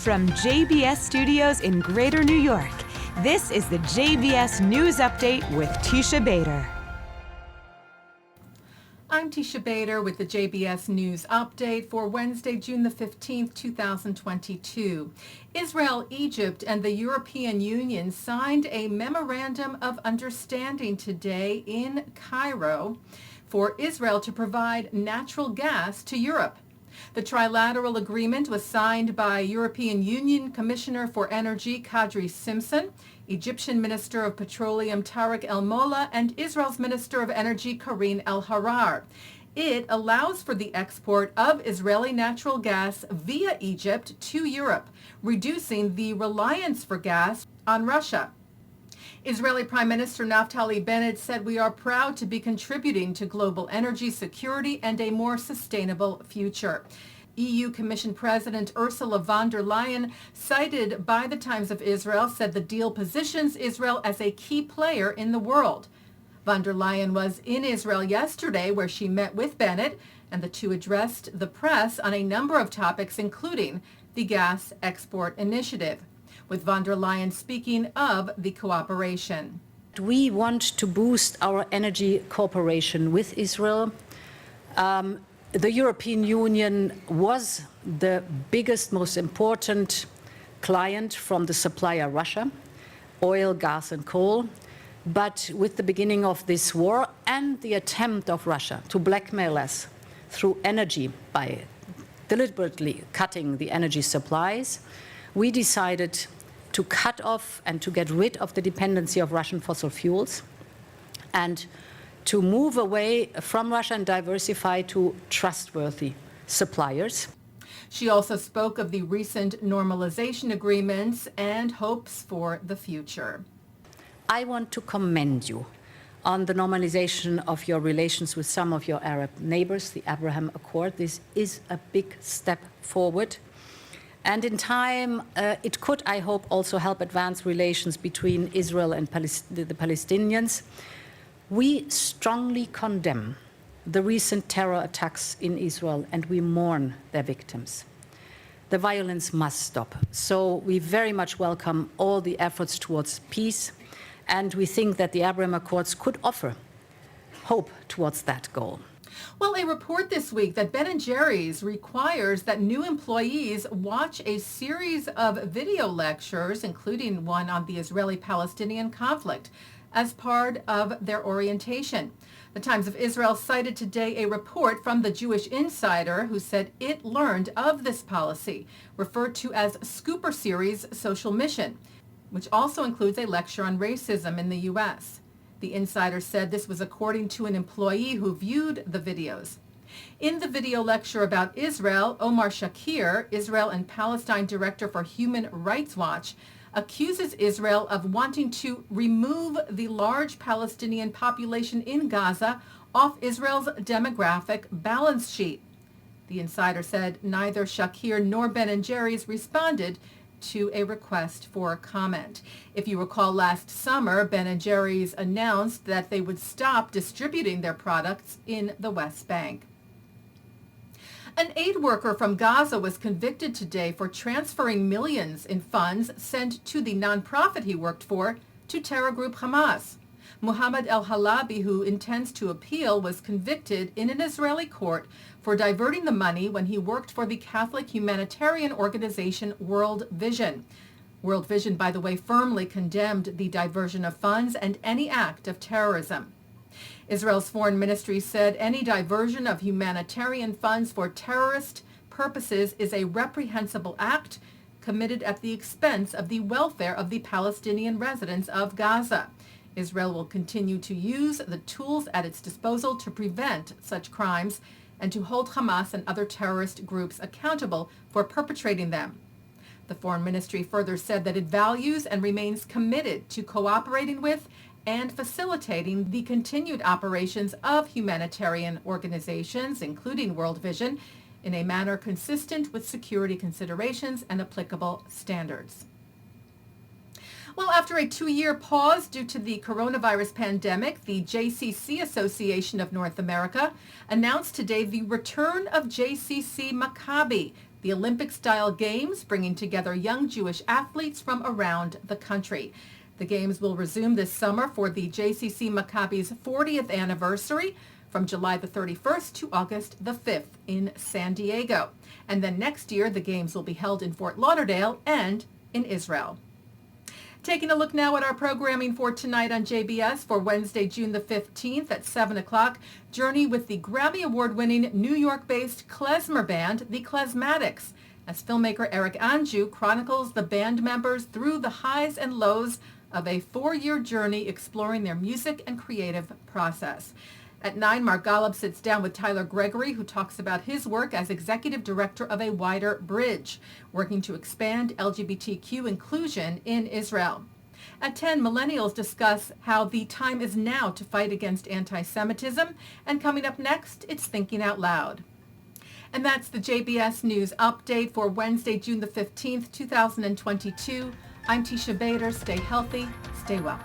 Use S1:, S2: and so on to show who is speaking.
S1: From JBS Studios in Greater New York, this is the JBS News Update with Teisha Bader.
S2: I'm Teisha Bader with the JBS News Update for Wednesday, June the 15th, 2022. Israel, Egypt, and the European Union signed a Memorandum of Understanding today in Cairo for Israel to provide natural gas to Europe. The trilateral agreement was signed by European Union Commissioner for Energy Kadri Simpson, Egyptian Minister of Petroleum Tarek El Molla, and Israel's Minister of Energy Karine El-Harar. It allows for the export of Israeli natural gas via Egypt to Europe, reducing the reliance for gas on Russia. Israeli Prime Minister Naftali Bennett said, "We are proud to be contributing to global energy security and a more sustainable future." EU Commission President Ursula von der Leyen, cited by the Times of Israel, said the deal positions Israel as a key player in the world. Von der Leyen was in Israel yesterday, where she met with Bennett, and the two addressed the press on a number of topics, including the gas export initiative, with von der Leyen speaking of the cooperation.
S3: We want to boost our energy cooperation with Israel. The European Union was the biggest, most important client from the supplier Russia, oil, gas, and coal. But with the beginning of this war and the attempt of Russia to blackmail us through energy by deliberately cutting the energy supplies, we decided to cut off and to get rid of the dependency of Russian fossil fuels and to move away from Russia and diversify to trustworthy suppliers.
S2: She also spoke of the recent normalization agreements and hopes for the future.
S3: I want to commend you on the normalization of your relations with some of your Arab neighbors, the Abraham Accord. This is a big step forward. And in time, it could, I hope, also help advance relations between Israel and the Palestinians. We strongly condemn the recent terror attacks in Israel, and we mourn their victims. The violence must stop. So we very much welcome all the efforts towards peace, and we think that the Abraham Accords could offer hope towards that goal.
S2: Well, a report this week that Ben & Jerry's requires that new employees watch a series of video lectures, including one on the Israeli-Palestinian conflict, as part of their orientation. The Times of Israel cited today a report from the Jewish Insider, who said it learned of this policy, referred to as Scooper Series Social Mission, which also includes a lecture on racism in the U.S. The Insider said this was according to an employee who viewed the videos. In the video lecture about Israel, Omar Shakir, Israel and Palestine Director for Human Rights Watch, accuses Israel of wanting to remove the large Palestinian population in Gaza off Israel's demographic balance sheet. The Insider said neither Shakir nor Ben & Jerry's responded to a request for comment. If you recall, last summer, Ben & Jerry's announced that they would stop distributing their products in the West Bank. An aid worker from Gaza was convicted today for transferring millions in funds sent to the nonprofit he worked for to terror group Hamas. Mohammed El-Halabi, who intends to appeal, was convicted in an Israeli court for diverting the money when he worked for the Catholic humanitarian organization World Vision. World Vision, by the way, firmly condemned the diversion of funds and any act of terrorism. Israel's foreign ministry said any diversion of humanitarian funds for terrorist purposes is a reprehensible act committed at the expense of the welfare of the Palestinian residents of Gaza. Israel will continue to use the tools at its disposal to prevent such crimes and to hold Hamas and other terrorist groups accountable for perpetrating them. The foreign ministry further said that it values and remains committed to cooperating with and facilitating the continued operations of humanitarian organizations, including World Vision, in a manner consistent with security considerations and applicable standards. Well, after a 2-year pause due to the coronavirus pandemic, the JCC Association of North America announced today the return of JCC Maccabi the Olympic-style games bringing together young Jewish athletes from around the country. The games will resume this summer for the JCC Maccabi's 40th anniversary from July the 31st to August the 5th in San Diego. And then next year, the games will be held in Fort Lauderdale and in Israel. Taking a look now at our programming for tonight on JBS for Wednesday, June the 15th at 7 o'clock. Journey with the Grammy Award-winning New York-based klezmer band, the Klezmatics, as filmmaker Erik Anjou chronicles the band members through the highs and lows of a 4-year journey exploring their music and creative process. At 9, Mark Golub sits down with Tyler Gregory, who talks about his work as executive director of A Wider Bridge, working to expand LGBTQ inclusion in Israel. At 10, Millennials discuss how the time is now to fight against antisemitism. And coming up next, it's Thinking Out Loud. And that's the JBS News Update for Wednesday, June the 15th, 2022. I'm Teisha Bader. Stay healthy, stay well.